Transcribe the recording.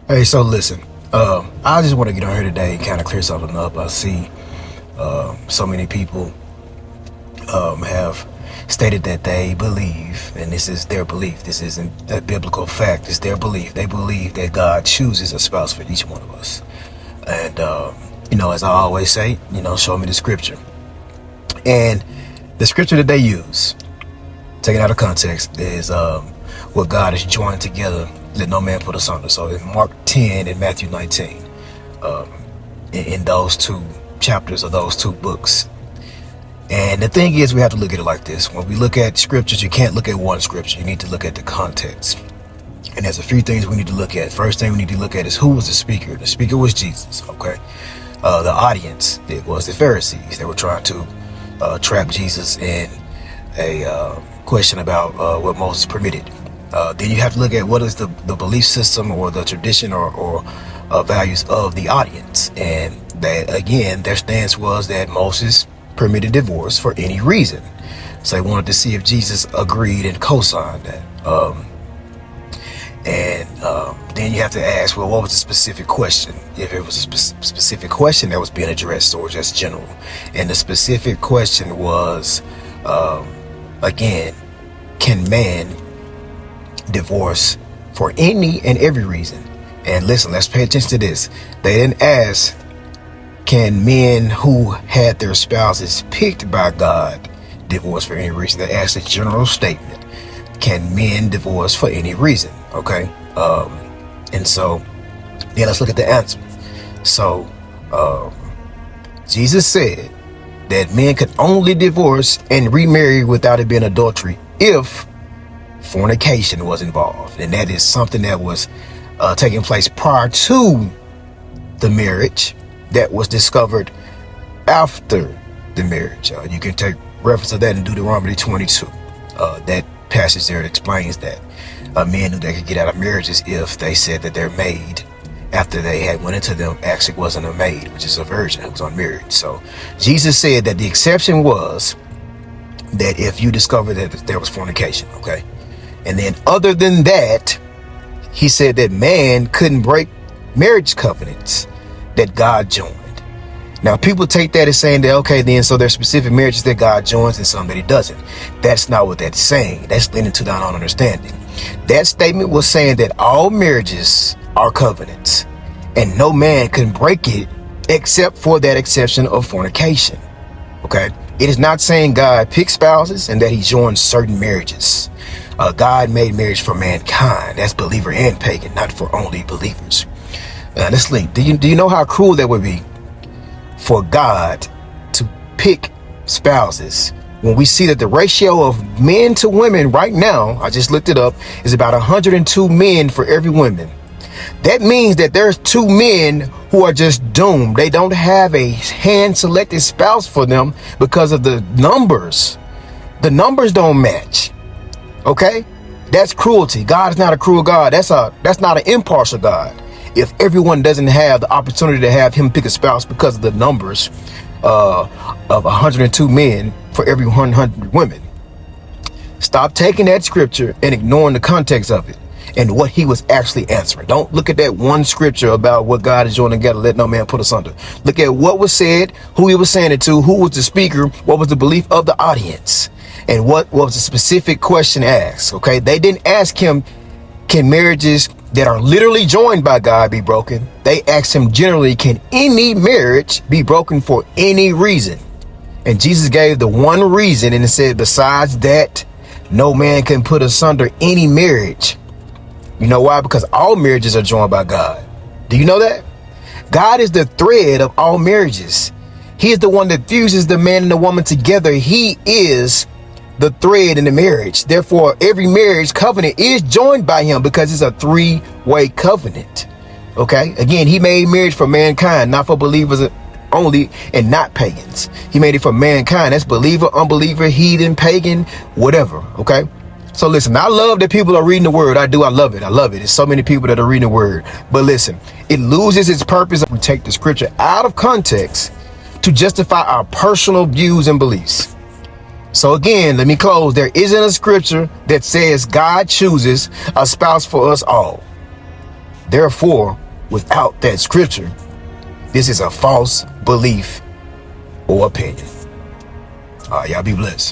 Hey, so listen, I just want to get on here today and kind of clear something up. I see so many people have stated that they believe, and this is their belief, this isn't a biblical fact, it's their belief. They believe that God chooses a spouse for each one of us. And, as I always say, show me the scripture. And the scripture that they use, taken out of context, is what God has joined together, let no man put asunder. So in Mark 10 and Matthew 19, in those two chapters of those two books. And the thing is, we have to look at it like this. When we look at scriptures, you can't look at one scripture. You need to look at the context. And there's a few things we need to look at. First thing we need to look at is who was the speaker. The speaker was Jesus, okay? The audience, it was the Pharisees. They were trying to trap Jesus in a question about what Moses permitted. Then you have to look at what is the belief system or the tradition or values of the audience. And that, again, their stance was that Moses permitted divorce for any reason. So they wanted to see if Jesus agreed and co-signed that. Then you have to ask, well, what was the specific question? If it was a specific question that was being addressed or just general. And the specific question was, again, can man divorce for any and every reason? And listen, let's pay attention to this. They didn't ask, can men who had their spouses picked by God divorce for any reason? They asked a general statement. Can men divorce for any reason? Okay. And so then let's look at the answer. So Jesus said that men could only divorce and remarry without it being adultery if fornication was involved. And that is something that was taking place prior to the marriage that was discovered after the marriage. You can take reference to that in Deuteronomy 22. That passage there explains that men knew they could get out of marriages if they said that their maid, after they had went into them, actually wasn't a maid, which is a virgin who was unmarried. So Jesus said that the exception was that if you discovered that there was fornication, okay? And then other than that, he said that man couldn't break marriage covenants that God joined. Now, people take that as saying that, okay, then so there's specific marriages that God joins and some that he doesn't. That's not what that's saying. That's leaning to thine own understanding. That statement was saying that all marriages are covenants and no man can break it except for that exception of fornication. Okay? It is not saying God picked spouses and that he joined certain marriages. God made marriage for mankind. That's believer and pagan, not for only believers. Let's link. Do you know how cruel that would be for God to pick spouses when we see that the ratio of men to women right now, I just looked it up, is about 102 men for every woman. That means that there's two men who are just doomed. They don't have a hand-selected spouse for them because of the numbers. The numbers don't match. Okay? That's cruelty. God is not a cruel God. That's not an impartial God. If everyone doesn't have the opportunity to have him pick a spouse because of the numbers of 102 men for every 100 women. Stop taking that scripture and ignoring the context of it and what he was actually answering. Don't look at that one scripture about what God is joining together, let no man put asunder. Look at what was said, who he was saying it to, who was the speaker, what was the belief of the audience, and what was the specific question asked. Okay, they didn't ask him, can marriages that are literally joined by God be broken? They asked him generally, can any marriage be broken for any reason? And Jesus gave the one reason, and it said, besides that, no man can put asunder any marriage. You know why? Because all marriages are joined by God. Do you know that? God is the thread of all marriages. He is the one that fuses the man and the woman together. He is the thread in the marriage. Therefore, every marriage covenant is joined by him because it's a three-way covenant. Okay? Again, he made marriage for mankind, not for believers only and not pagans. He made it for mankind. That's believer, unbeliever, heathen, pagan, whatever. Okay? So listen, I love that people are reading the word. I do. I love it. I love it. There's so many people that are reading the word. But listen, it loses its purpose if we take the scripture out of context to justify our personal views and beliefs. So again, let me close. There isn't a scripture that says God chooses a spouse for us all. Therefore, without that scripture, this is a false belief or opinion. All right, y'all be blessed.